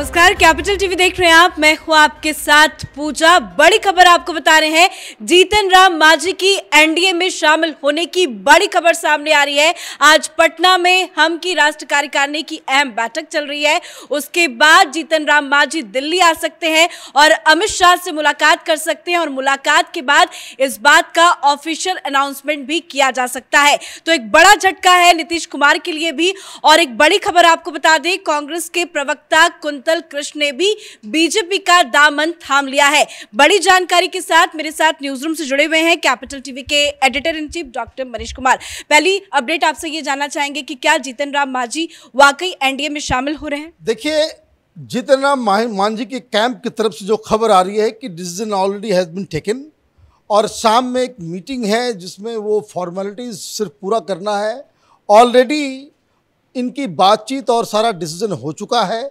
नमस्कार, capital TV देख रहे हैं आप। मैं हूं आपके साथ पूजा। बड़ी खबर आपको बता रहे हैं, जीतन राम मांझी की एनडीए में शामिल होने की बड़ी खबर सामने आ रही है। आज पटना में हम की राष्ट्रीय कार्यकारिणी की अहम बैठक चल रही है। उसके बाद जीतन राम मांझी दिल्ली आ सकते हैं और अमित शाह से मुलाकात कर सकते हैं और मुलाकात के बाद इस बात का ऑफिशियल अनाउंसमेंट भी किया जा सकता है। तो एक बड़ा झटका है नीतीश कुमार के लिए भी। और एक बड़ी खबर आपको बता दें, कांग्रेस के प्रवक्ता कुंतल कृष्ण ने भी बीजेपी का दामन थाम लिया है। बड़ी जानकारी के साथ मेरे साथ न्यूज रूम से जुड़े हुए हैं कैपिटल टीवी के editor in chief doctor Manish Kumar. पहली अपडेट आपसे ये जानना चाहेंगे कि क्या जीतन राम मांझी वाकई एनडीए में शामिल हो रहे हैं? देखिए, जीतन राम मांझी के कैंप की तरफ से जो खबर आ रही है कि decision already has been taken और शाम में एक मीटिंग है जिसमें वो फॉर्मेलिटीज सिर्फ पूरा करना है। ऑलरेडी इनकी बातचीत और सारा डिसीजन हो चुका है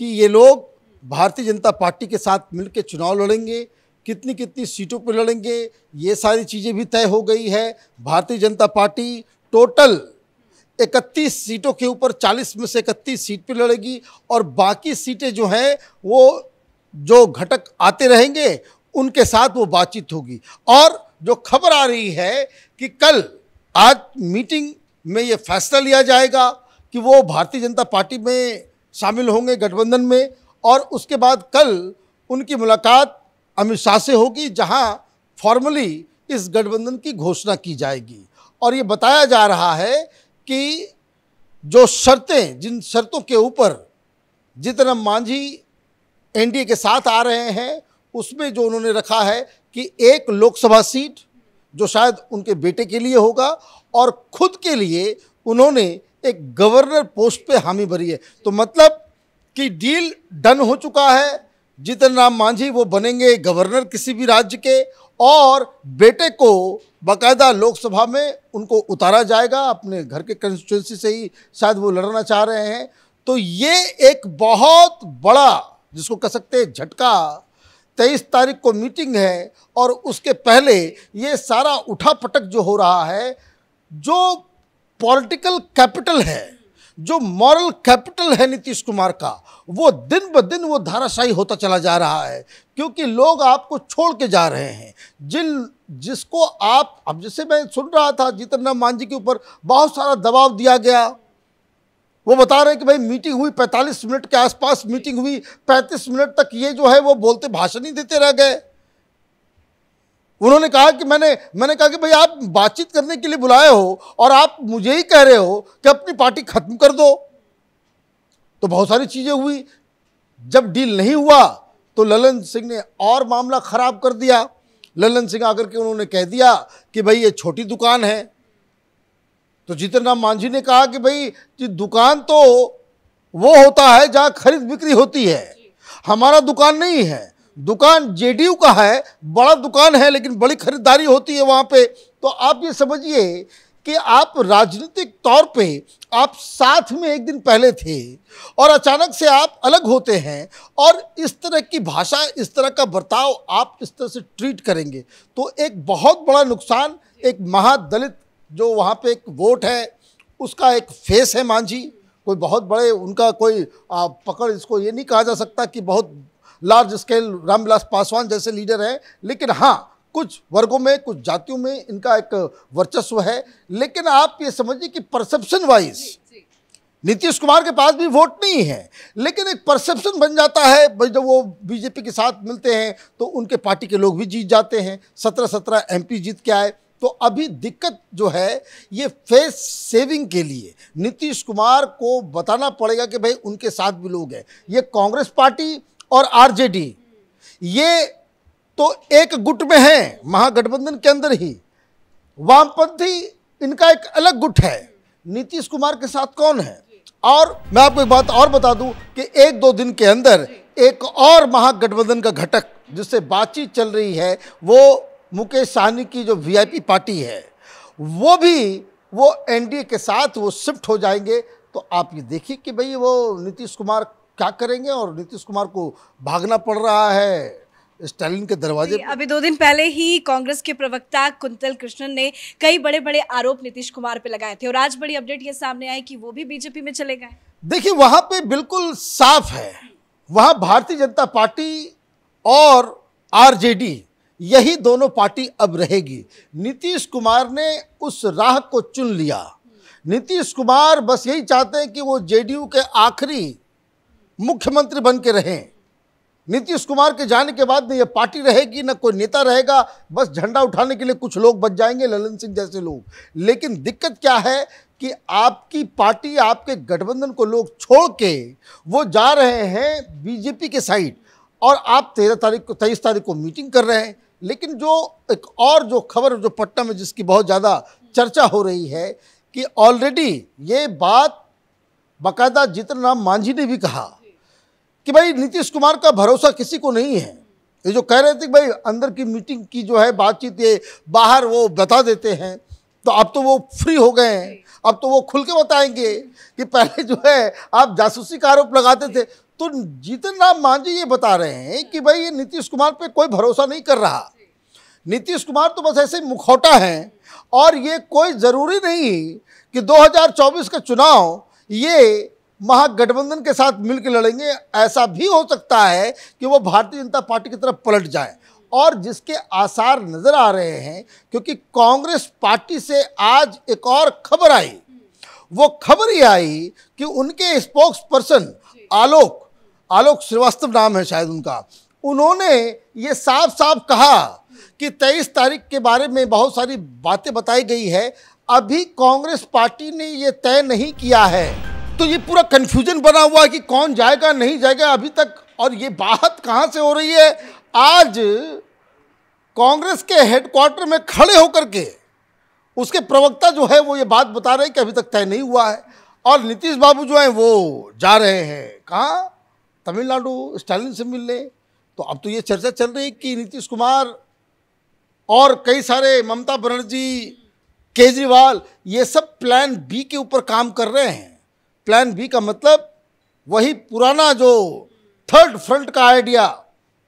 कि ये लोग भारतीय जनता पार्टी के साथ मिलकर चुनाव लड़ेंगे, कितनी कितनी सीटों पर लड़ेंगे, ये सारी चीज़ें भी तय हो गई है। भारतीय जनता पार्टी टोटल 31 सीटों के ऊपर 40 में से 31 सीट पे लड़ेगी और बाकी सीटें जो हैं वो जो घटक आते रहेंगे उनके साथ वो बातचीत होगी। और जो खबर आ रही है कि कल आज मीटिंग में ये फैसला लिया जाएगा कि वो भारतीय जनता पार्टी में शामिल होंगे गठबंधन में, और उसके बाद कल उनकी मुलाकात अमित शाह से होगी जहां फॉर्मली इस गठबंधन की घोषणा की जाएगी। और ये बताया जा रहा है कि जो शर्तें, जिन शर्तों के ऊपर जीतन राम मांझी एनडीए के साथ आ रहे हैं उसमें जो उन्होंने रखा है कि एक लोकसभा सीट जो शायद उनके बेटे के लिए होगा और खुद के लिए उन्होंने एक गवर्नर पोस्ट पे हामी भरी है। तो मतलब कि डील डन हो चुका है। जीतन राम मांझी वो बनेंगे गवर्नर किसी भी राज्य के और बेटे को बाकायदा लोकसभा में उनको उतारा जाएगा। अपने घर के कंस्टिट्यूंसी से ही शायद वो लड़ना चाह रहे हैं। तो ये एक बहुत बड़ा, जिसको कह सकते हैं झटका, 23 तारीख को मीटिंग है और उसके पहले ये सारा उठापटक जो हो रहा है, जो पॉलिटिकल कैपिटल है, जो मॉरल कैपिटल है नीतीश कुमार का, वो दिन ब दिन वो धाराशायी होता चला जा रहा है क्योंकि लोग आपको छोड़ के जा रहे हैं। जिसको आप, अब जैसे मैं सुन रहा था जीतन राम मांझी के ऊपर बहुत सारा दबाव दिया गया। वो बता रहे हैं कि भाई मीटिंग हुई 45 मिनट के आसपास मीटिंग हुई, 35 मिनट तक ये जो है वो बोलते भाषण ही देते रह गए। उन्होंने कहा कि मैंने कहा कि भाई आप बातचीत करने के लिए बुलाए हो और आप मुझे ही कह रहे हो कि अपनी पार्टी खत्म कर दो। तो बहुत सारी चीजें हुई। जब डील नहीं हुआ तो ललन सिंह ने और मामला खराब कर दिया। ललन सिंह आकर के उन्होंने कह दिया कि भाई ये छोटी दुकान है। तो जीतन राम मांझी ने कहा कि भाई जी दुकान तो वो होता है जहां खरीद बिक्री होती है, हमारा दुकान नहीं है, दुकान जेडीयू का है, बड़ा दुकान है लेकिन बड़ी खरीदारी होती है वहां पे। तो आप ये समझिए कि आप राजनीतिक तौर पे आप साथ में एक दिन पहले थे और अचानक से आप अलग होते हैं और इस तरह की भाषा, इस तरह का बर्ताव आप इस तरह से ट्रीट करेंगे तो एक बहुत बड़ा नुकसान, एक महादलित जो वहाँ पे एक वोट है उसका एक फेस है मांझी। कोई बहुत बड़े उनका कोई पकड़, इसको ये नहीं कहा जा सकता कि बहुत लार्ज स्केल रामविलास पासवान जैसे लीडर हैं, लेकिन हाँ कुछ वर्गों में, कुछ जातियों में इनका एक वर्चस्व है। लेकिन आप ये समझिए कि परसेप्शन वाइज नीतीश कुमार के पास भी वोट नहीं है, लेकिन एक परसेप्शन बन जाता है। जब वो बीजेपी के साथ मिलते हैं तो उनके पार्टी के लोग भी जीत जाते हैं। 17 एमपी जीत के आए। तो अभी दिक्कत जो है ये फेस सेविंग के लिए नीतीश कुमार को बताना पड़ेगा कि भाई उनके साथ भी लोग हैं। ये कांग्रेस पार्टी और आरजेडी ये तो एक गुट में है महागठबंधन के अंदर ही, वामपंथी इनका एक अलग गुट है। नीतीश कुमार के साथ कौन है? और मैं आपको एक बात और बता दूं कि 1-2 दिन के अंदर एक और महागठबंधन का घटक जिससे बातचीत चल रही है, वो मुकेश सहनी की जो वीआईपी पार्टी है, वो एनडीए के साथ वो शिफ्ट हो जाएंगे। तो आप ये देखिए कि भाई वो नीतीश कुमार क्या करेंगे और नीतीश कुमार को भागना पड़ रहा है स्टालिन के दरवाजे। अभी 2 दिन पहले ही कांग्रेस के प्रवक्ता कुंतल कृष्णन ने कई बड़े बड़े आरोप नीतीश कुमार पे लगाए थे और आज बड़ी अपडेट ये सामने आई कि वो भी बीजेपी में चले गए। देखिए वहां पे बिल्कुल साफ है वहां भारतीय जनता पार्टी और आरजेडी यही दोनों पार्टी अब रहेगी। नीतीश कुमार ने उस राह को चुन लिया। नीतीश कुमार बस यही चाहते हैं कि वो जेडीयू के आखिरी मुख्यमंत्री बन के रहें। नीतीश कुमार के जाने के बाद न ये पार्टी रहेगी, न कोई नेता रहेगा, बस झंडा उठाने के लिए कुछ लोग बच जाएंगे, ललन सिंह जैसे लोग। लेकिन दिक्कत क्या है कि आपकी पार्टी, आपके गठबंधन को लोग छोड़ के वो जा रहे हैं बीजेपी के साइड, और आप 23 तारीख को मीटिंग कर रहे हैं। लेकिन जो एक और जो खबर जो पटना में जिसकी बहुत ज़्यादा चर्चा हो रही है कि ऑलरेडी ये बात बाकायदा जीतन राम मांझी ने भी कहा कि भाई नीतीश कुमार का भरोसा किसी को नहीं है। ये जो कह रहे थे कि भाई अंदर की मीटिंग की जो है बातचीत ये बाहर वो बता देते हैं, तो अब तो वो फ्री हो गए हैं, अब तो वो खुल के बताएंगे कि पहले जो है आप जासूसी का आरोप लगाते थे। तो जीतन राम मांझी ये बता रहे हैं कि भाई ये नीतीश कुमार पे कोई भरोसा नहीं कर रहा। नीतीश कुमार तो बस ऐसे मुखौटा हैं, और ये कोई ज़रूरी नहीं कि 2024 का चुनाव ये महागठबंधन के साथ मिलकर लड़ेंगे। ऐसा भी हो सकता है कि वो भारतीय जनता पार्टी की तरफ पलट जाए, और जिसके आसार नज़र आ रहे हैं, क्योंकि कांग्रेस पार्टी से आज एक और खबर आई। वो खबर ये आई कि उनके स्पोक्स पर्सन आलोक श्रीवास्तव नाम है शायद उनका, उन्होंने ये साफ साफ कहा कि 23 तारीख के बारे में बहुत सारी बातें बताई गई है, अभी कांग्रेस पार्टी ने ये तय नहीं किया है। तो ये पूरा कंफ्यूजन बना हुआ है कि कौन जाएगा नहीं जाएगा अभी तक। और ये बात कहाँ से हो रही है? आज कांग्रेस के हेडक्वार्टर में खड़े होकर के उसके प्रवक्ता जो है वो ये बात बता रहे हैं कि अभी तक तय नहीं हुआ है। और नीतीश बाबू जो हैं वो जा रहे हैं कहाँ? तमिलनाडु स्टालिन से मिलने। तो अब तो ये चर्चा चल रही है कि नीतीश कुमार और कई सारे ममता बनर्जी, केजरीवाल, ये सब प्लान बी के ऊपर काम कर रहे हैं। प्लान बी का मतलब वही पुराना जो थर्ड फ्रंट का आइडिया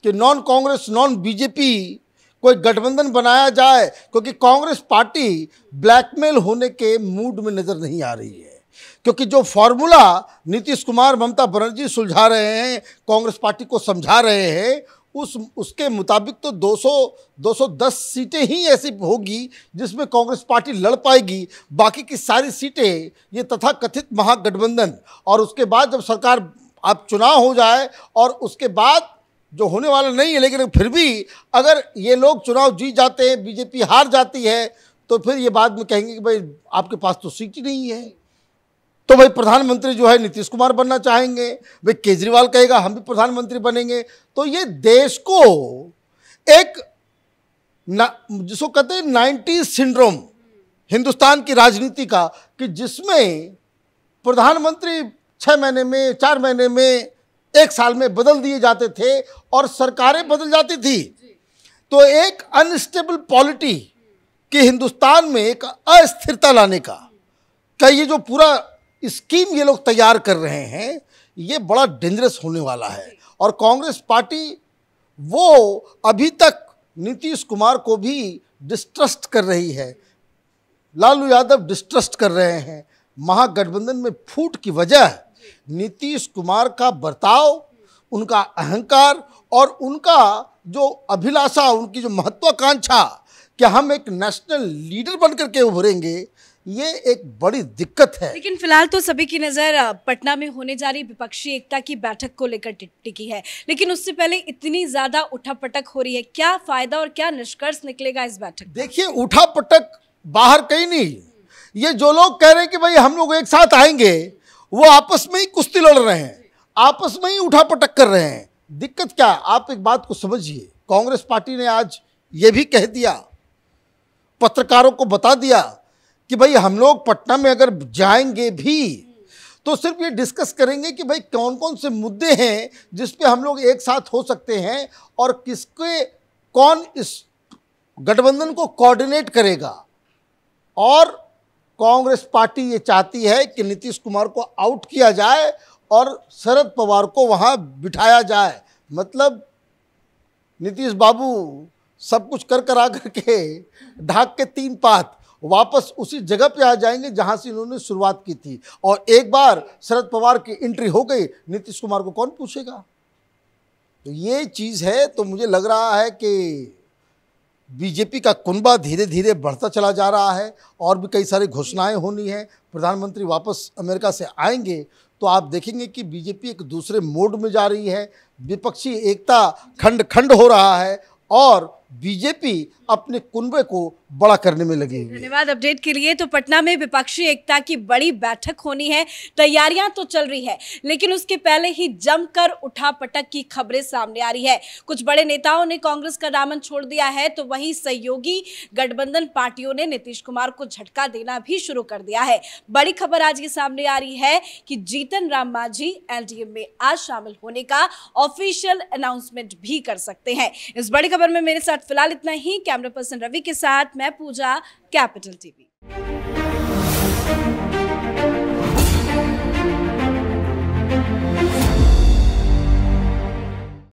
कि नॉन कांग्रेस नॉन बीजेपी कोई गठबंधन बनाया जाए, क्योंकि कांग्रेस पार्टी ब्लैकमेल होने के मूड में नज़र नहीं आ रही है। क्योंकि जो फॉर्मूला नीतीश कुमार, ममता बनर्जी सुलझा रहे हैं, कांग्रेस पार्टी को समझा रहे हैं, उसके मुताबिक तो 210 सीटें ही ऐसी होगी जिसमें कांग्रेस पार्टी लड़ पाएगी। बाकी की सारी सीटें ये तथाकथित महागठबंधन, और उसके बाद जब सरकार आप चुनाव हो जाए और उसके बाद जो होने वाला नहीं है, लेकिन फिर भी अगर ये लोग चुनाव जीत जाते हैं, बीजेपी हार जाती है, तो फिर ये बाद में कहेंगे कि भाई आपके पास तो सीट ही नहीं है। तो भाई प्रधानमंत्री जो है नीतीश कुमार बनना चाहेंगे, भाई केजरीवाल कहेगा हम भी प्रधानमंत्री बनेंगे। तो ये देश को एक जिसको कहते हैं 90s सिंड्रोम हिंदुस्तान की राजनीति का, कि जिसमें प्रधानमंत्री 6 महीने में, 4 महीने में, 1 साल में बदल दिए जाते थे और सरकारें बदल जाती थी। तो एक अनस्टेबल पॉलिटी कि हिंदुस्तान में एक अस्थिरता लाने का ये जो पूरा स्कीम ये लोग तैयार कर रहे हैं, ये बड़ा डेंजरस होने वाला है। और कांग्रेस पार्टी वो अभी तक नीतीश कुमार को भी डिस्ट्रस्ट कर रही है, लालू यादव डिस्ट्रस्ट कर रहे हैं। महागठबंधन में फूट की वजह नीतीश कुमार का बर्ताव, उनका अहंकार और उनका जो अभिलाषा, उनकी जो महत्वाकांक्षा कि हम एक नेशनल लीडर बनकर के उभरेंगे, ये एक बड़ी दिक्कत है। लेकिन फिलहाल तो सभी की नज़र पटना में होने जा रही विपक्षी एकता की बैठक को लेकर टिकी है, लेकिन उससे पहले इतनी ज़्यादा उठापटक हो रही है, क्या फ़ायदा और क्या निष्कर्ष निकलेगा इस बैठक? देखिए, उठापटक बाहर कहीं नहीं, ये जो लोग कह रहे हैं कि भाई हम लोग एक साथ आएंगे, वो आपस में ही कुश्ती लड़ रहे हैं, आपस में ही उठापटक कर रहे हैं। दिक्कत क्या? आप एक बात को समझिए, कांग्रेस पार्टी ने आज ये भी कह दिया, पत्रकारों को बता दिया कि भाई हम लोग पटना में अगर जाएंगे भी तो सिर्फ ये डिस्कस करेंगे कि भाई कौन कौन से मुद्दे हैं जिस पे हम लोग एक साथ हो सकते हैं, और कौन इस गठबंधन को कोऑर्डिनेट करेगा। और कांग्रेस पार्टी ये चाहती है कि नीतीश कुमार को आउट किया जाए और शरद पवार को वहाँ बिठाया जाए। मतलब नीतीश बाबू सब कुछ कर आकर के ढाक के 3 पात वापस उसी जगह पे आ जाएंगे जहां से इन्होंने शुरुआत की थी। और एक बार शरद पवार की एंट्री हो गई, नीतीश कुमार को कौन पूछेगा? तो ये चीज़ है। तो मुझे लग रहा है कि बीजेपी का कुनबा धीरे धीरे बढ़ता चला जा रहा है और भी कई सारी घोषणाएं होनी है। प्रधानमंत्री वापस अमेरिका से आएंगे तो आप देखेंगे कि बीजेपी एक दूसरे मोड में जा रही है, विपक्षी एकता खंड खंड हो रहा है और बीजेपी अपने कुनबे को बड़ा करने में लगी हुई है। धन्यवाद अपडेट के लिए। तो पटना में विपक्षी एकता की बड़ी बैठक होनी है, तैयारियां तो चल रही है, लेकिन उसके पहले ही जमकर उठापटक की खबरें सामने आ रही है। कुछ बड़े नेताओं ने कांग्रेस का दामन छोड़ दिया है, तो वहीं सहयोगी गठबंधन पार्टियों ने नीतीश कुमार को झटका देना भी शुरू कर दिया है। बड़ी खबर आज ये सामने आ रही है कि जीतन राम मांझी एनडीए में आज शामिल होने का ऑफिशियल अनाउंसमेंट भी कर सकते हैं। इस बड़ी खबर में मेरे साथ फिलहाल इतना ही। कैमरा पर्सन रवि के साथ मैं पूजा, कैपिटल टीवी।